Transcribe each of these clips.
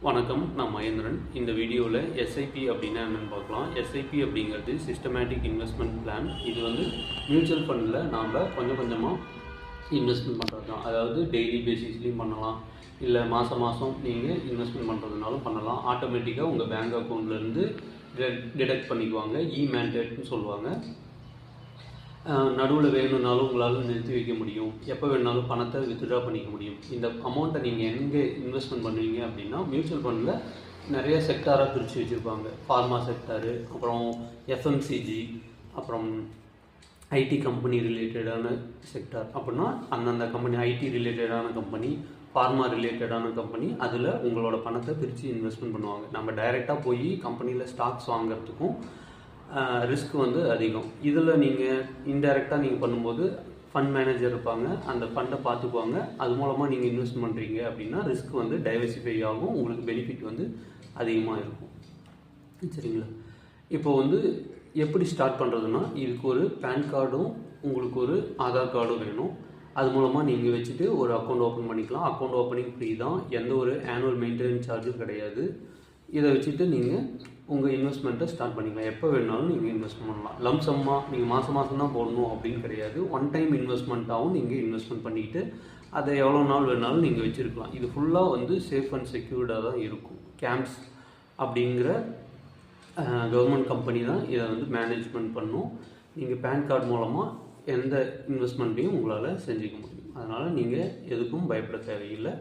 வணக்கம், நான் மகேந்திரன். இந்த வீடியோவில் எஸ்ஐபி அப்படின்னா என்னென்னு பார்க்கலாம். எஸ்ஐபி அப்படிங்கிறது சிஸ்டமேட்டிக் இன்வெஸ்ட்மெண்ட் பிளான். இது வந்து மியூச்சுவல் ஃபண்டில் நாம் கொஞ்சம் கொஞ்சமாக இன்வெஸ்ட்மெண்ட் பண்ணுறது தான். அதாவது டெய்லி பேசிஸ்லேயும் பண்ணலாம், இல்லை மாதம் மாதம் நீங்கள் இன்வெஸ்ட்மெண்ட் பண்ணுறதுனாலும் பண்ணலாம். ஆட்டோமேட்டிக்காக உங்கள் பேங்க் அக்கௌண்ட்லேருந்து டிடெக்ட் பண்ணிக்குவாங்க. மேண்டேட்னு சொல்லுவாங்க. நடுவில் வேணும்னாலும் உங்களால் நிறுத்தி வைக்க முடியும். எப்போ வேணுனாலும் பணத்தை வித்ட்ரா பண்ணிக்க முடியும். இந்த அமௌண்ட்டை நீங்கள் எங்கே இன்வெஸ்ட்மெண்ட் பண்ணுவீங்க அப்படின்னா, மியூச்சுவல் ஃபண்டில் நிறைய செக்டாராக பிரித்து வச்சுருப்பாங்க. ஃபார்மா செக்டாரு, அப்புறம் எஃப்எம்சிஜி, அப்புறம் ஐடி கம்பெனி ரிலேட்டடான செக்டார். அப்படின்னா அந்தந்த கம்பெனி, ஐடி ரிலேட்டடான கம்பெனி, ஃபார்மா ரிலேட்டடான கம்பெனி, அதில் உங்களோட பணத்தை பிரித்து இன்வெஸ்ட்மெண்ட் பண்ணுவாங்க. நம்ம டைரெக்டாக போய் கம்பெனியில் ஸ்டாக்ஸ் வாங்குறதுக்கும் ரிஸ்க் வந்து அதிகம். இதில் நீங்கள் இன்டைரக்டாக நீங்கள் பண்ணும்போது ஃபண்ட் மேனேஜர் இருப்பாங்க, அந்த ஃபண்டை பார்த்துக்குவாங்க. அது மூலமாக நீங்கள் இன்வெஸ்ட் பண்ணுறீங்க அப்படின்னா ரிஸ்க் வந்து டைவர்சிஃபை ஆகும், உங்களுக்கு பெனிஃபிட் வந்து அதிகமாக இருக்கும். சரிங்களா? இப்போ வந்து எப்படி ஸ்டார்ட் பண்ணுறதுன்னா, இதுக்கு ஒரு பேன் கார்டும் உங்களுக்கு ஒரு ஆதார் கார்டும் வேணும். அது மூலமாக நீங்கள் வச்சுட்டு ஒரு அக்கௌண்ட் ஓப்பன் பண்ணிக்கலாம். அக்கௌண்ட் ஓப்பனிங் ஃப்ரீ தான், எந்த ஒரு ஆனுவல் மெயின்டெனன்ஸ் சார்ஜும் கிடையாது. இதை வச்சுட்டு நீங்கள் உங்கள் இன்வெஸ்ட்மெண்ட்டை ஸ்டார்ட் பண்ணிக்கலாம். எப்போ வேணாலும் நீங்கள் இன்வெஸ்ட் பண்ணலாம். லம்சம்மாக நீங்கள் மாதம் தான் போடணும் அப்படின்னு கிடையாது. ஒன் டைம் இன்வெஸ்ட்மெண்ட்டாகவும் நீங்கள் இன்வெஸ்ட்மெண்ட் பண்ணிக்கிட்டு அதை எவ்வளோ நாள் வேணாலும் நீங்கள் வச்சுருக்கலாம். இது ஃபுல்லாக வந்து சேஃப் அண்ட் செக்யூர்டாக தான் இருக்கும். கேம்ப்ஸ் அப்படிங்கிற கவர்மெண்ட் கம்பெனி தான் இதை வந்து மேனேஜ்மெண்ட் பண்ணும். நீங்கள் பேன் கார்டு மூலமாக எந்த இன்வெஸ்ட்மெண்ட்டையும் உங்களால் செஞ்சுக்க முடியும். அதனால் நீங்கள் எதுக்கும் பயப்பட தேவையில்லை.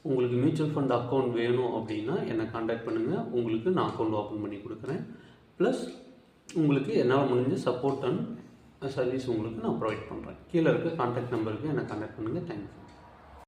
உங்களுக்கு மியூச்சுவல் ஃபண்ட் அக்கௌண்ட் வேணும் அப்படின்னா என்னை காண்டாக்ட் பண்ணுங்கள். உங்களுக்கு நான் அக்கௌண்ட் ஓப்பன் பண்ணி கொடுக்குறேன். ப்ளஸ் உங்களுக்கு என்னால் முடிஞ்ச சப்போர்ட் அண்ட் சர்வீஸ் உங்களுக்கு நான் ப்ரொவைட் பண்ணுறேன். கீழே இருக்க காண்டாக்ட் நம்பருக்கு என்னை காண்டாக்ட் பண்ணுங்கள். தேங்க்யூ.